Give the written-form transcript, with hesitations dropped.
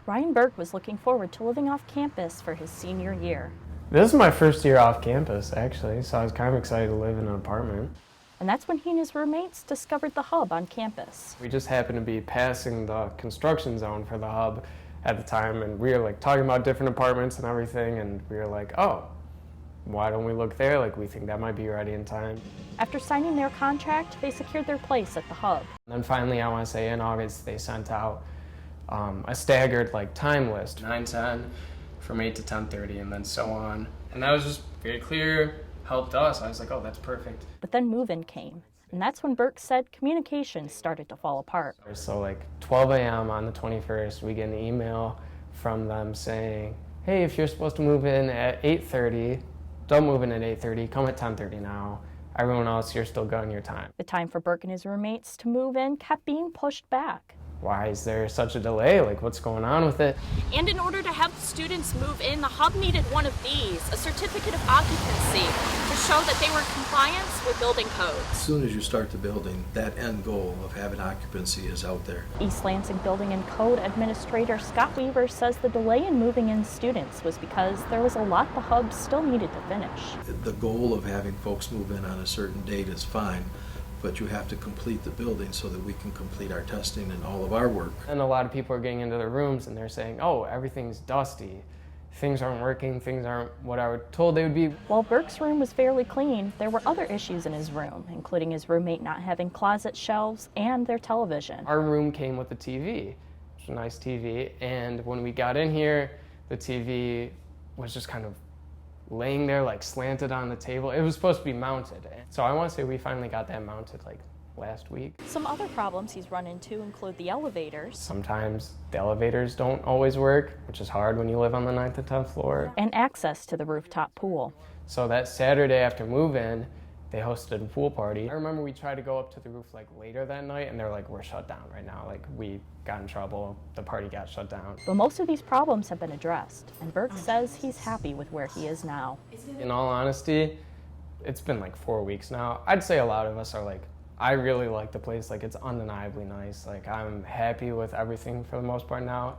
Ryan Burke was looking forward to living off campus for his senior year. This is my first year off campus, actually, so I was kind of excited to live in an apartment. And that's when he and his roommates discovered the hub on campus. We just happened to be passing the construction zone for the hub at the time, and we were like talking about different apartments and everything, and we were like, oh, why don't we look there? Like, we think that might be ready in time. After signing their contract, they secured their place at the hub. And then finally, I want to say in August, they sent out a staggered time list, 9:10 from 8 to 10:30, and then so on. And that was just very clear, helped us. I was like, oh, that's perfect. But then move-in came, and that's when Burke said communication started to fall apart. So 12 a.m. on the 21st, we get an email from them saying, hey, if you're supposed to move in at 8:30, don't move in at 8:30, come at 10:30 now. Everyone else, you're still going your time. The time for Burke and his roommates to move in kept being pushed back. Why is there such a delay? What's going on with it? And in order to have students move in, the hub needed one of these, a certificate of occupancy, to show that they were in compliance with building codes. As soon as you start the building, that end goal of having occupancy is out there. East Lansing Building and Code Administrator Scott Weaver says the delay in moving in students was because there was a lot the hub still needed to finish. The goal of having folks move in on a certain date is fine, but you have to complete the building so that we can complete our testing and all of our work. And a lot of people are getting into their rooms and they're saying, oh, everything's dusty. Things aren't working, things aren't what I was told they would be. While Burke's room was fairly clean, there were other issues in his room, including his roommate not having closet shelves and their television. Our room came with a TV, which was a nice TV, and when we got in here, the TV was just kind of laying there slanted on the table. It was supposed to be mounted. So I want to say we finally got that mounted last week. Some other problems he's run into include the elevators. Sometimes the elevators don't always work, which is hard when you live on the 9th and 10th floor. And access to the rooftop pool. So that Saturday after move-in, they hosted a pool party. I remember we tried to go up to the roof later that night, and they're like, we're shut down right now. We got in trouble, the party got shut down. But most of these problems have been addressed, and Burke says he's happy with where he is now. In all honesty, it's been 4 weeks now. I'd say a lot of us are I really like the place. It's undeniably nice. I'm happy with everything for the most part now.